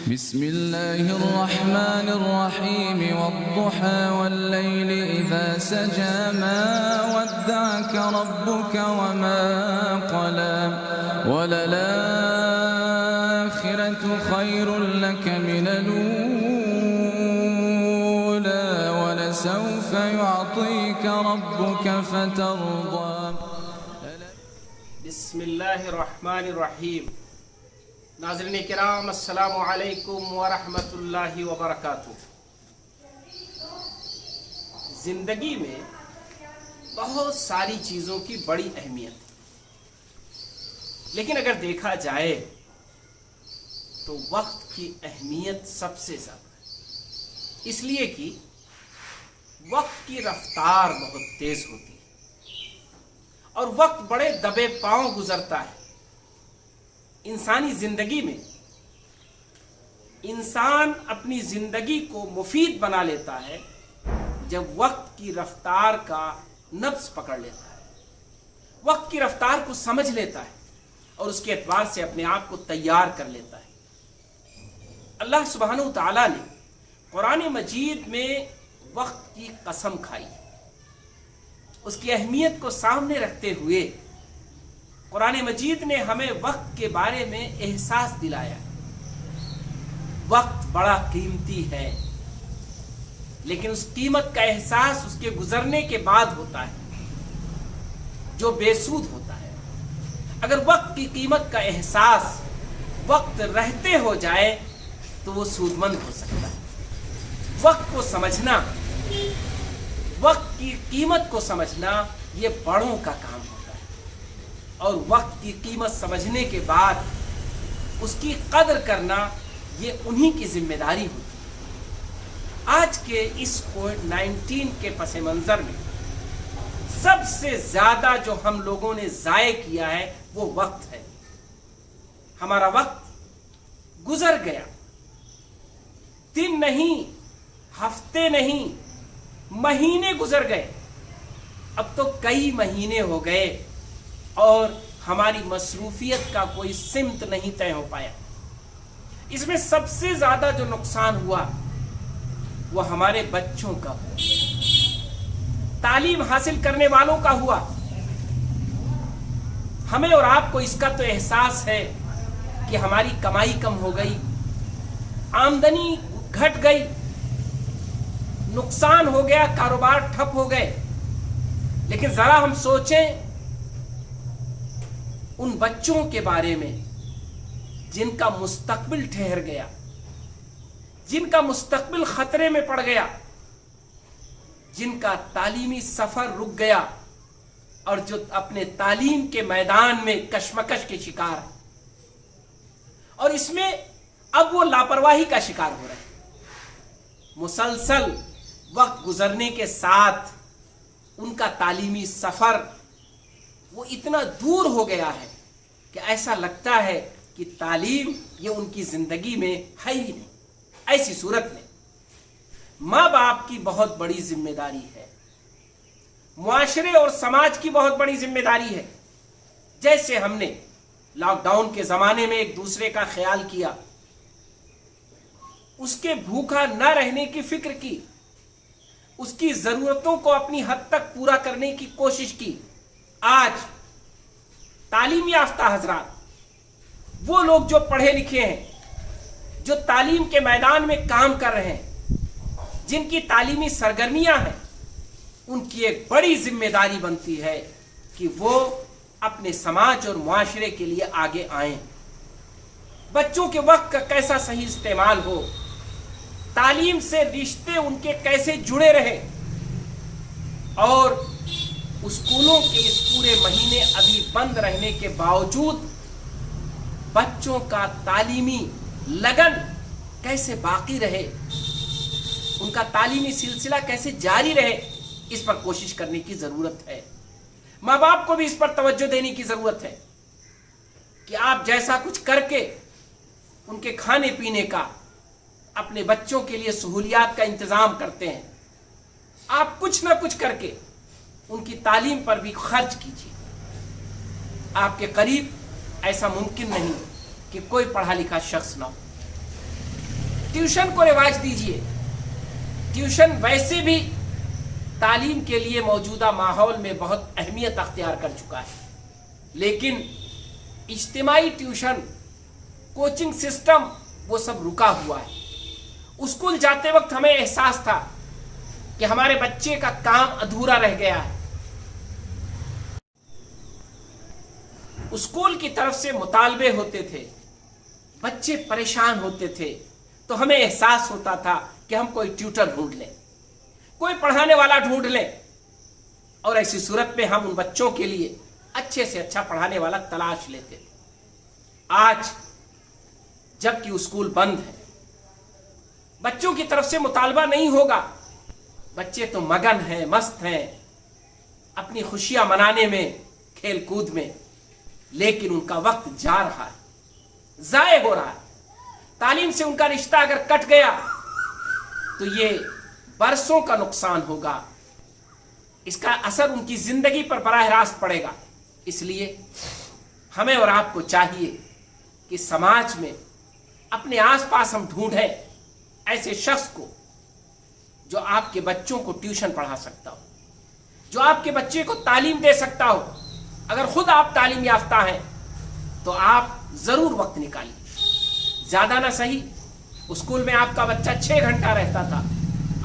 بسم الله الرحمن الرحيم والضحى والليل إذا سجى ما ودعك ربك وما قلى وللآخرة خير لك من الأولى ولسوف يعطيك ربك فترضى. بسم اللہ الرحمن الرحیم. ناظرین کرام، السلام علیکم ورحمۃ اللہ وبرکاتہ. زندگی میں بہت ساری چیزوں کی بڑی اہمیت ہے، لیکن اگر دیکھا جائے تو وقت کی اہمیت سب سے زیادہ ہے، اس لیے کہ وقت کی رفتار بہت تیز ہوتی ہے اور وقت بڑے دبے پاؤں گزرتا ہے. انسانی زندگی میں انسان اپنی زندگی کو مفید بنا لیتا ہے جب وقت کی رفتار کا نبض پکڑ لیتا ہے، وقت کی رفتار کو سمجھ لیتا ہے اور اس کے اعتبار سے اپنے آپ کو تیار کر لیتا ہے. اللہ سبحانہ و تعالیٰ نے قرآن مجید میں وقت کی قسم کھائی ہے. اس کی اہمیت کو سامنے رکھتے ہوئے قرآن مجید نے ہمیں وقت کے بارے میں احساس دلایا ہے. وقت بڑا قیمتی ہے، لیکن اس قیمت کا احساس اس کے گزرنے کے بعد ہوتا ہے جو بے سود ہوتا ہے. اگر وقت کی قیمت کا احساس وقت رہتے ہو جائے تو وہ سود مند ہو سکتا ہے. وقت کو سمجھنا، وقت کی قیمت کو سمجھنا یہ بڑوں کا کام ہوتا ہے، اور وقت کی قیمت سمجھنے کے بعد اس کی قدر کرنا یہ انہی کی ذمہ داری ہوتی ہے. آج کے اس کووڈ-19 کے پس منظر میں سب سے زیادہ جو ہم لوگوں نے ضائع کیا ہے وہ وقت ہے. ہمارا وقت گزر گیا، دن نہیں، ہفتے نہیں، مہینے گزر گئے، اب تو کئی مہینے ہو گئے اور ہماری مصروفیت کا کوئی سمت نہیں طے ہو پایا. اس میں سب سے زیادہ جو نقصان ہوا وہ ہمارے بچوں کا ہوا، تعلیم حاصل کرنے والوں کا ہوا. ہمیں اور آپ کو اس کا تو احساس ہے کہ ہماری کمائی کم ہو گئی، آمدنی گھٹ گئی، نقصان ہو گیا، کاروبار ٹھپ ہو گئے. لیکن ذرا ہم سوچیں ان بچوں کے بارے میں جن کا مستقبل ٹھہر گیا، جن کا مستقبل خطرے میں پڑ گیا، جن کا تعلیمی سفر رک گیا اور جو اپنے تعلیم کے میدان میں کشمکش کے شکار ہیں، اور اس میں اب وہ لاپرواہی کا شکار ہو رہے ہیں. مسلسل وقت گزرنے کے ساتھ ان کا تعلیمی سفر وہ اتنا دور ہو گیا ہے کہ ایسا لگتا ہے کہ تعلیم یہ ان کی زندگی میں ہے ہی نہیں. ایسی صورت میں ماں باپ کی بہت بڑی ذمہ داری ہے، معاشرے اور سماج کی بہت بڑی ذمہ داری ہے. جیسے ہم نے لاک ڈاؤن کے زمانے میں ایک دوسرے کا خیال کیا، اس کے بھوکا نہ رہنے کی فکر کی، اس کی ضرورتوں کو اپنی حد تک پورا کرنے کی کوشش کی. آج تعلیم یافتہ حضرات، وہ لوگ جو پڑھے لکھے ہیں، جو تعلیم کے میدان میں کام کر رہے ہیں، جن کی تعلیمی سرگرمیاں ہیں، ان کی ایک بڑی ذمہ داری بنتی ہے کہ وہ اپنے سماج اور معاشرے کے لیے آگے آئیں. بچوں کے وقت کا کیسا صحیح استعمال ہو، تعلیم سے رشتے ان کے کیسے جڑے رہے، اور اسکولوں کے اس پورے مہینے ابھی بند رہنے کے باوجود بچوں کا تعلیمی لگن کیسے باقی رہے، ان کا تعلیمی سلسلہ کیسے جاری رہے، اس پر کوشش کرنے کی ضرورت ہے. ماں باپ کو بھی اس پر توجہ دینے کی ضرورت ہے کہ آپ جیسا کچھ کر کے ان کے کھانے پینے کا، اپنے بچوں کے لیے سہولیات کا انتظام کرتے ہیں، آپ کچھ نہ کچھ کر کے ان کی تعلیم پر بھی خرچ کیجیے. آپ کے قریب ایسا ممکن نہیں کہ کوئی پڑھا لکھا شخص نہ ہو. ट्यूशन को रिवाज दीजिए। ट्यूशन वैसे भी तालीम के लिए मौजूदा माहौल में बहुत अहमियत अख्तियार कर चुका है, लेकिन इज्तिमाई ट्यूशन, कोचिंग सिस्टम, वो सब रुका हुआ है। स्कूल जाते वक्त हमें एहसास था कि हमारे बच्चे का काम अधूरा रह गया है। स्कूल की तरफ से मुतालबे होते थे, बच्चे परेशान होते थे, तो हमें एहसास होता था कि हम कोई ट्यूटर ढूंढ लें, कोई पढ़ाने वाला ढूंढ लें, और ऐसी सूरत में हम उन बच्चों के लिए अच्छे से अच्छा पढ़ाने वाला तलाश लेते थे। आज जबकि स्कूल बंद है, बच्चों की तरफ से मुतालबा नहीं होगा, बच्चे तो मगन हैं, मस्त हैं अपनी खुशियां मनाने में, खेल कूद में, लेकिन उनका वक्त जा रहा है, जाये हो रहा है। तालीम से उनका रिश्ता अगर कट गया तो ये बरसों का नुकसान होगा, इसका असर उनकी जिंदगी पर बराह रास्त पड़ेगा। इसलिए हमें और आपको चाहिए कि समाज में अपने आसपास हम ढूंढें ऐसे शख्स को जो आपके बच्चों को ट्यूशन पढ़ा सकता हो, जो आपके बच्चे को तालीम दे सकता हो। अगर खुद आप तालीम याफ्ता हैं तो आप जरूर वक्त निकालिए, ज्यादा ना सही। स्कूल में आपका बच्चा 6 घंटा रहता था,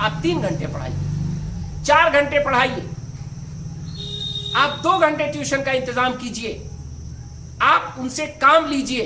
आप 3 घंटे पढ़ाइए, 4 घंटे पढ़ाइए, आप 2 घंटे ट्यूशन का इंतजाम कीजिए, आप उनसे काम लीजिए,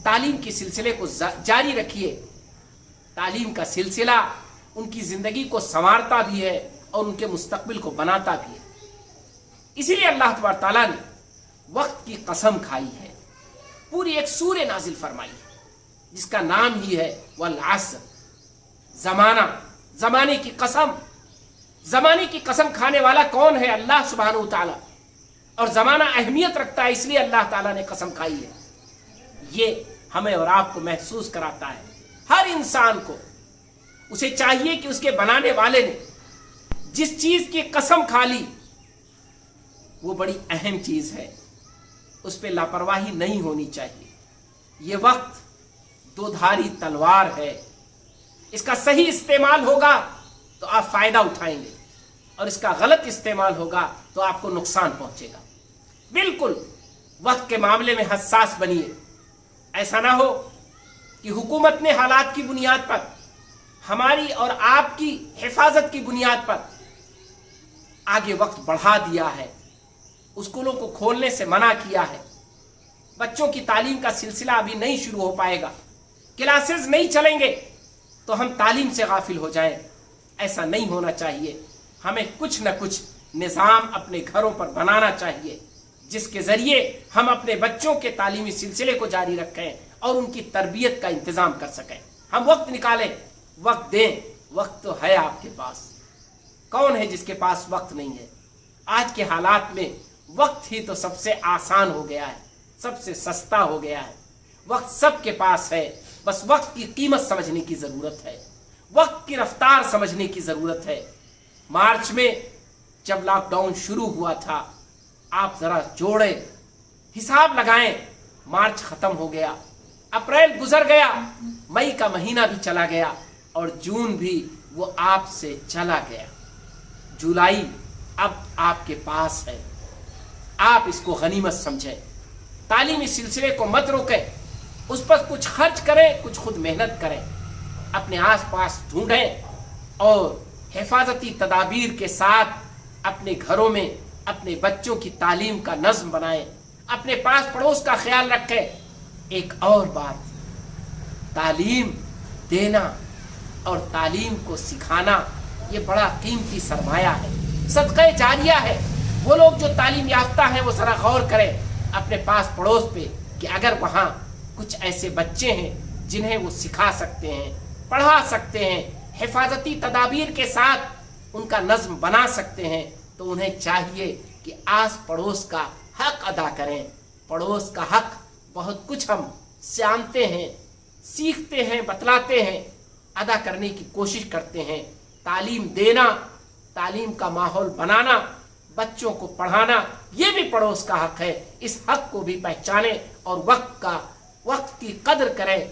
तालीम के सिलसिले को जारी रखिए। तालीम का सिलसिला उनकी जिंदगी को संवारता भी है और उनके मुस्तकबिल को बनाता भी है। इसीलिए अल्लाह तबारक तआला ने वक्त की कसम खाई है, पूरी एक सूरह नाजिल फरमाई है जिसका नाम ही है वल अस्र, जमाना, जमाने की कसम। जमाने की कसम खाने वाला कौन है? अल्लाह सुब्हानहू तआला। और जमाना अहमियत रखता है, इसलिए अल्लाह ताला ने कसम खाई है। ये हमें और आपको महसूस कराता है, हर इंसान को उसे चाहिए कि उसके बनाने वाले ने जिस चीज की कसम खा ली वो बड़ी अहम चीज है, उस पर लापरवाही नहीं होनी चाहिए। ये वक्त दोधारी तलवार है, इसका सही इस्तेमाल होगा तो आप फायदा उठाएंगे और इसका गलत इस्तेमाल होगा तो आपको नुकसान पहुंचेगा। बिल्कुल वक्त के मामले में हसास बनिए। ऐसा ना हो कि हुकूमत ने हालात की बुनियाद पर, हमारी और आपकी हिफाजत की बुनियाद पर आगे वक्त बढ़ा दिया है, स्कूलों को खोलने से मना किया है, बच्चों की तालीम का सिलसिला अभी नहीं शुरू हो पाएगा, क्लासेस नहीं चलेंगे तो हम तालीम से गाफिल हो जाएं। ऐसा नहीं होना चाहिए। हमें कुछ न कुछ निज़ाम अपने घरों पर बनाना चाहिए जिसके ज़रिए हम अपने बच्चों के तालीमी सिलसिले को जारी रखें और उनकी तरबियत का इंतज़ाम कर सकें। हम वक्त निकालें, वक्त दें। वक्त तो है आपके पास, कौन है जिसके पास वक्त नहीं है? आज के हालात में वक्त ही तो सबसे आसान हो गया है, सबसे सस्ता हो गया है। वक्त सबके पास है, बस वक्त की कीमत समझने की ज़रूरत है, वक्त की रफ्तार समझने की ज़रूरत है। मार्च में जब लॉकडाउन शुरू हुआ था, आप ज़रा जोड़ें, हिसाब लगाएं, मार्च ख़त्म हो गया, अप्रैल गुजर गया, मई का महीना भी चला गया और जून भी वो आपसे चला गया। जुलाई अब आपके पास है, आप इसको गनीमत समझें। तालीमी सिलसिले को मत रोकें, उस पर कुछ खर्च करें, कुछ खुद मेहनत करें, अपने आसपास ढूंढें और हिफाजती तदाबीर के साथ अपने घरों में अपने बच्चों की तालीम का नज़्म बनाएं, अपने पास पड़ोस का ख्याल रखें। एक और बात, तालीम देना और तालीम को सिखाना ये बड़ा कीमती सरमाया है, सदक़े जारिया है। वो लोग जो तालीम याफ्ता हैं वो ज़रा गौर करें अपने पास पड़ोस पे कि अगर वहाँ कुछ ऐसे बच्चे हैं जिन्हें वो सिखा सकते हैं, पढ़ा सकते हैं, हिफाजती तदाबीर के साथ उनका नज़्म बना सकते हैं, तो उन्हें चाहिए कि आस पड़ोस का हक अदा करें। पड़ोस का हक बहुत कुछ हम जानते हैं, सीखते हैं, बतलाते हैं, अदा करने की कोशिश करते हैं। तालीम देना, तालीम का माहौल बनाना, बच्चों को पढ़ाना, ये भी पड़ोस का हक है। इस हक को भी पहचानें और वक्त की कदर करें।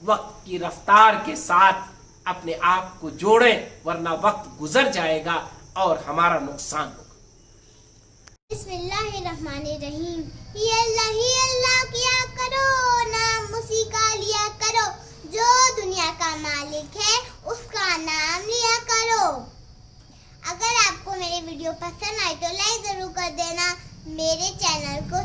वक्त की रफ्तार के साथ अपने आप को जोड़ें, वरना वक्त गुजर जाएगा और हमारा नुकसान होगा। बिस्मिल्लाहिर्रहमानिर्रहीम। ही अल्लाह किया करो, नाम उसी का लिया करो, जो दुनिया का मालिक है उसका नाम लिया करो। अगर आपको मेरे वीडियो पसंद आए तो लाइक जरूर कर देना, मेरे चैनल को